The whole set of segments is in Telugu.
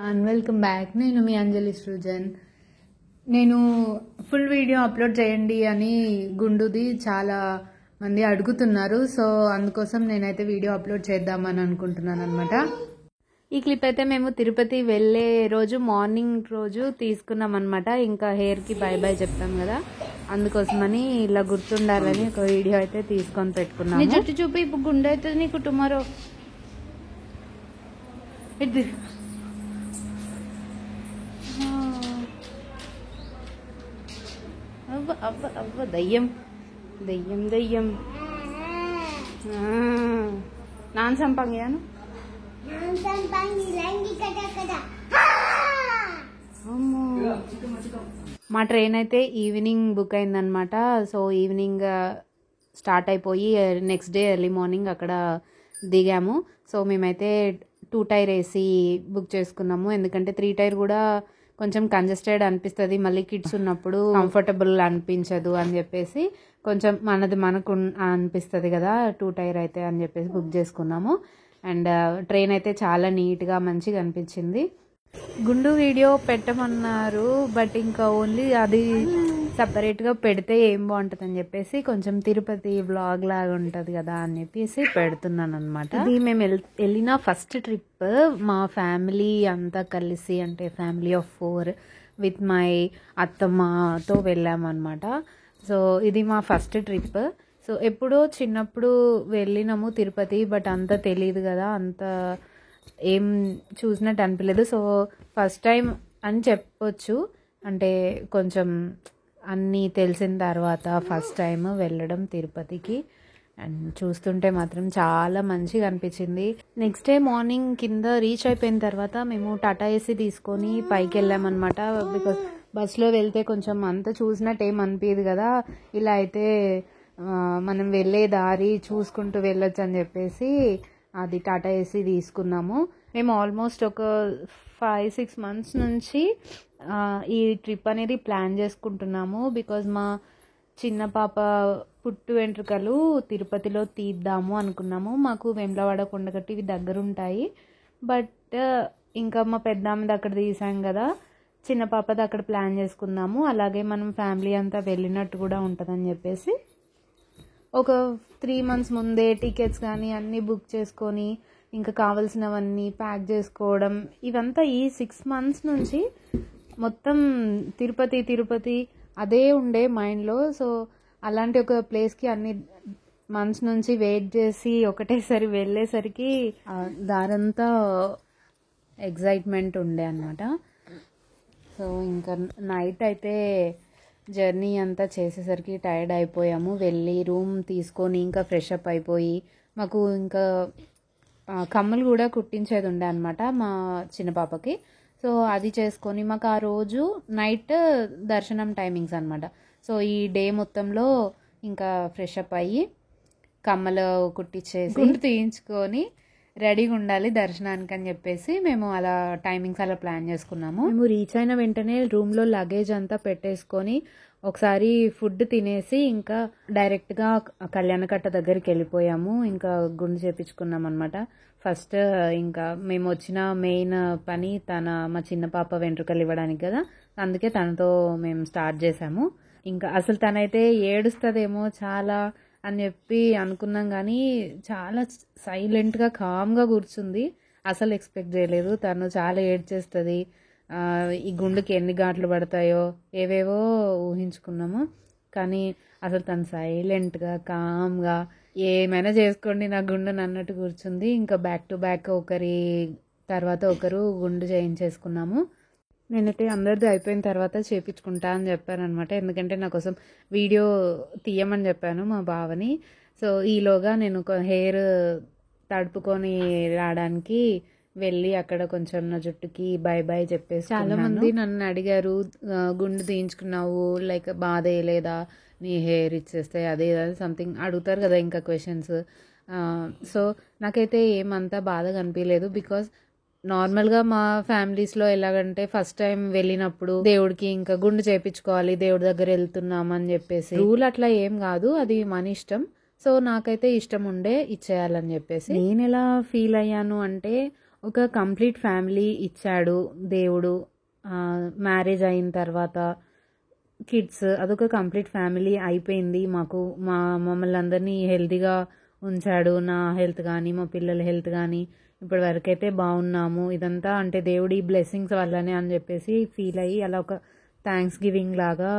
And welcome back. నేను మీ అంజలి సృజన్. నేను ఫుల్ వీడియో అప్లోడ్ చేయండి అని గుండుది చాలా మంది అడుగుతున్నారు. సో అందుకోసం నేనైతే వీడియో అప్లోడ్ చేద్దామని అనుకుంటున్నాను అనమాట. ఈ క్లిప్ అయితే మేము తిరుపతి వెళ్ళే రోజు మార్నింగ్ రోజు తీసుకున్నాం అనమాట. ఇంకా హెయిర్కి బై బై చెప్తాం కదా, అందుకోసమని ఇలా గుర్తుండాలని ఒక వీడియో అయితే తీసుకొని పెట్టుకున్నాను. నీ జుట్టు చూపి, ఇప్పుడు గుండె అవుతుంది నీకు టుమారో. ఇది అవ్వ అవ్వ అవ్వ దయ్యం దయ్యం దయ్యం నాన్ సంపంగాను. మా ట్రైన్ అయితే ఈవినింగ్ బుక్ అయిందనమాట. సో ఈవినింగ్ స్టార్ట్ అయిపోయి నెక్స్ట్ డే ఎర్లీ మార్నింగ్ అక్కడ దిగాము. సో మేమైతే 2 టైర్ ఏసీ బుక్ చేసుకున్నాము. ఎందుకంటే 3 టైర్ కూడా కొంచెం కంజెస్టెడ్ అనిపిస్తుంది, మళ్ళీ కిడ్స్ ఉన్నప్పుడు కంఫర్టబుల్ అనిపించదు అని చెప్పేసి కొంచెం మనకు అనిపిస్తుంది కదా 2 టైర్ అయితే అని చెప్పేసి బుక్ చేసుకున్నాము. అండ్ ట్రైన్ అయితే చాలా నీట్గా మంచిగా అనిపించింది. గుండు వీడియో పెట్టమన్నారు, బట్ ఇంకా ఓన్లీ అది సపరేట్గా పెడితే ఏం బాగుంటుంది అని చెప్పేసి కొంచెం తిరుపతి వ్లాగ్ లాగా ఉంటుంది కదా అని చెప్పేసి పెడుతున్నాను అనమాట. ఇది మేము వెళ్ళిన ఫస్ట్ ట్రిప్ మా ఫ్యామిలీ అంతా కలిసి, అంటే ఫ్యామిలీ ఆఫ్ 4 విత్ మై అత్తమ్మతో వెళ్ళామన్నమాట. సో ఇది మా ఫస్ట్ ట్రిప్. సో ఎప్పుడో చిన్నప్పుడు వెళ్ళినాము తిరుపతి, బట్ అంత తెలియదు కదా, అంత ఏం చూసినట్టు అనిపించలేదు. సో ఫస్ట్ టైం అని చెప్పొచ్చు, అంటే కొంచెం అన్నీ తెలిసిన తర్వాత ఫస్ట్ టైం వెళ్ళడం తిరుపతికి. అండ్ చూస్తుంటే మాత్రం చాలా మంచిగా అనిపించింది. నెక్స్ట్ డే మార్నింగ్ కింద రీచ్ అయిపోయిన తర్వాత మేము టాటా ఏసీ తీసుకొని పైకి వెళ్ళామన్నమాట. బికాస్ బస్లో వెళ్తే కొంచెం అంత చూసినట్టు ఏం అనిపించదు కదా, ఇలా అయితే మనం వెళ్ళే దారి చూసుకుంటూ వెళ్ళొచ్చు అని చెప్పేసి అది టాటా ఏసీ తీసుకున్నాము. మేము ఆల్మోస్ట్ ఒక 5-6 months నుంచి ఈ ట్రిప్ అనేది ప్లాన్ చేసుకుంటున్నాము. బికాజ్ మా చిన్న పాప పుట్టు వెంట్రుకలు తిరుపతిలో తీద్దాము అనుకున్నాము. మాకు వేములవాడ కొండగట్టు ఇవి దగ్గర ఉంటాయి, బట్ ఇంకా మా పెద్దామ్మది అక్కడ తీసాం కదా, చిన్న పాపది అక్కడ ప్లాన్ చేసుకున్నాము. అలాగే మనం ఫ్యామిలీ అంతా వెళ్ళినట్టు కూడా ఉంటుందని చెప్పేసి ఒక 3 months ముందే టికెట్స్ కానీ అన్నీ బుక్ చేసుకొని ఇంకా కావాల్సినవన్నీ ప్యాక్ చేసుకోవడం, ఇవంతా ఈ 6 months నుంచి మొత్తం తిరుపతి అదే ఉండే మైండ్లో. సో అలాంటి ఒక ప్లేస్కి అన్ని మంత్స్ నుంచి వెయిట్ చేసి ఒకటేసారి వెళ్ళేసరికి దారంతా ఎగ్జైట్మెంట్ ఉండే అన్నమాట. సో ఇంకా నైట్ అయితే జర్నీ అంతా చేసేసరికి టైర్డ్ అయిపోయాము. వెళ్ళి రూమ్ తీసుకొని ఇంకా ఫ్రెష్ అప్ అయిపోయి, మాకు ఇంకా కమ్మలు కూడా కుట్టించేది ఉండే అనమాట మా చిన్న పాపకి. సో అది చేసుకొని మాకు ఆ రోజు నైట్ దర్శనం టైమింగ్స్ అనమాట. సో ఈ డే మొత్తంలో ఇంకా ఫ్రెష్ అప్ అయ్యి కమ్మలు కుట్టించేసి గుండు తీయించుకొని రెడీగా ఉండాలి దర్శనానికి అని చెప్పేసి మేము అలా టైమింగ్స్ అలా ప్లాన్ చేసుకున్నాము. మేము రీచ్ అయిన వెంటనే రూమ్లో లగేజ్ అంతా పెట్టేసుకొని ఒకసారి ఫుడ్ తినేసి ఇంకా డైరెక్ట్గా కళ్యాణకట్ట దగ్గరికి వెళ్ళిపోయాము. ఇంకా గుండు చేపించుకున్నాం అనమాట. ఫస్ట్ ఇంకా మేము వచ్చిన మెయిన్ పని మా చిన్న పాప వెంట్రుకలు ఇవ్వడానికి కదా, అందుకే తనతో మేము స్టార్ట్ చేసాము. ఇంకా అసలు తనైతే ఏడుస్తుందేమో చాలా అని చెప్పి అనుకున్నాం, కానీ చాలా సైలెంట్గా కామ్గా కూర్చుంది. అసలు ఎక్స్పెక్ట్ చేయలేదు, తను చాలా ఏడ్చేస్తుంది. ఈ గుండుకి ఎన్ని ఘాట్లు పడతాయో ఏవేవో ఊహించుకున్నాము, కానీ అసలు తను సైలెంట్గా కామ్గా ఏమైనా చేసుకోండి నా గుండు అన్నట్టు కూర్చుంది. ఇంకా బ్యాక్ టు బ్యాక్ ఒకరి తర్వాత ఒకరు గుండు చేయించేసుకున్నాము. నేనైతే అందరిది అయిపోయిన తర్వాత చేయించుకుంటా అని చెప్పాను అనమాట, ఎందుకంటే నా కోసం వీడియో తీయమని చెప్పాను మా బావని. సో ఈలోగా నేను హెయిర్ తడుపుకొని రావడానికి వెళ్ళి అక్కడ కొంచెం నా జుట్టుకి బై బై చెప్పేసి, చాలా మంది నన్ను అడిగారు గుండు తీయించుకున్నావు లైక్ బాధ లేదా, నీ హెయిర్ ఇచ్చేస్తే అదే సంథింగ్ అడుగుతారు కదా ఇంకా క్వశ్చన్స్. సో నాకైతే ఏమంతా బాధగా అనిపించలేదు. బికాజ్ నార్మల్గా మా ఫ్యామిలీస్లో ఎలాగంటే ఫస్ట్ టైం వెళ్ళినప్పుడు దేవుడికి ఇంకా గుండు చేయించుకోవాలి, దేవుడి దగ్గర వెళ్తున్నామని చెప్పేసి రూల్ అట్లా ఏం కాదు, అది మన ఇష్టం. సో నాకైతే ఇష్టం ఉండే ఇచ్చేయాలని చెప్పేసి. నేను ఎలా ఫీల్ అయ్యాను అంటే ఒక కంప్లీట్ ఫ్యామిలీ ఇచ్చాడు దేవుడు. మ్యారేజ్ అయిన తర్వాత కిడ్స్, అదొక కంప్లీట్ ఫ్యామిలీ అయిపోయింది మాకు. మమ్మల్ని అందరినీ హెల్తీగా ఉంచాడు. నా హెల్త్ కానీ మా పిల్లల హెల్త్ కానీ ఇప్పటి వరకైతే బాగున్నాము. ఇదంతా అంటే దేవుడి బ్లెస్సింగ్స్ వల్లనే అని చెప్పేసి ఫీల్ అయ్యి అలా ఒక థ్యాంక్స్ గివింగ్ లాగా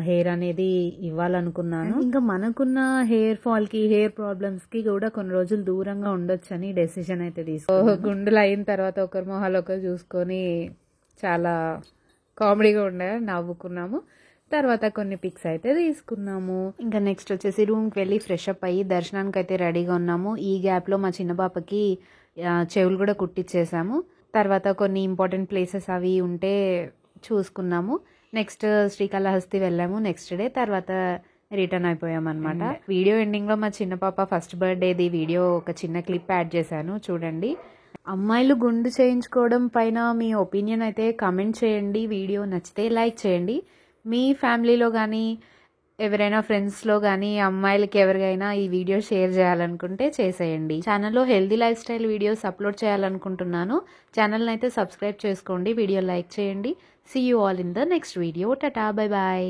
హెయిర్ అనేది ఇవ్వాలనుకున్నాను. ఇంకా మనకున్న హెయిర్ ఫాల్కి, హెయిర్ ప్రాబ్లమ్స్కి కూడా కొన్ని రోజులు దూరంగా ఉండొచ్చని డెసిషన్ అయితే తీసుకున్నాను. గుండెలు అయిన తర్వాత ఒకరి మొహాలు ఒకరు చూసుకొని చాలా కామెడీగా ఉండే నవ్వుకున్నాము. తర్వాత కొన్ని పిక్స్ అయితే తీసుకున్నాము. ఇంకా నెక్స్ట్ వచ్చేసి రూమ్కి వెళ్ళి ఫ్రెష్ అప్ అయ్యి దర్శనానికి అయితే రెడీగా ఉన్నాము. ఈ గ్యాప్లో మా చిన్న పాపకి చెవులు కూడా కుట్టించేసాము. తర్వాత కొన్ని ఇంపార్టెంట్ ప్లేసెస్ అవి ఉంటే చూసుకున్నాము. నెక్స్ట్ శ్రీకాళహస్తి వెళ్ళాము నెక్స్ట్ డే. తర్వాత రిటర్న్ అయిపోయాం అనమాట. వీడియో ఎండింగ్లో మా చిన్న పాప ఫస్ట్ బర్త్డేది వీడియో ఒక చిన్న క్లిప్ యాడ్ చేశాను, చూడండి. అమ్మాయిలు గుండు చేయించుకోవడం పైన మీ ఒపీనియన్ అయితే కామెంట్ చేయండి. వీడియో నచ్చితే లైక్ చేయండి. మీ ఫ్యామిలీలో కానీ ఎవరైనా ఫ్రెండ్స్లో కానీ అమ్మాయిలకి ఎవరికైనా ఈ వీడియో షేర్ చేయాలనుకుంటే చేసేయండి. ఛానల్లో healthy lifestyle videos upload చేయాలనుకుంటున్నాను. ఛానల్ని అయితే సబ్స్క్రైబ్ చేసుకోండి, వీడియో లైక్ చేయండి. See you all in the next video. Tata, bye bye.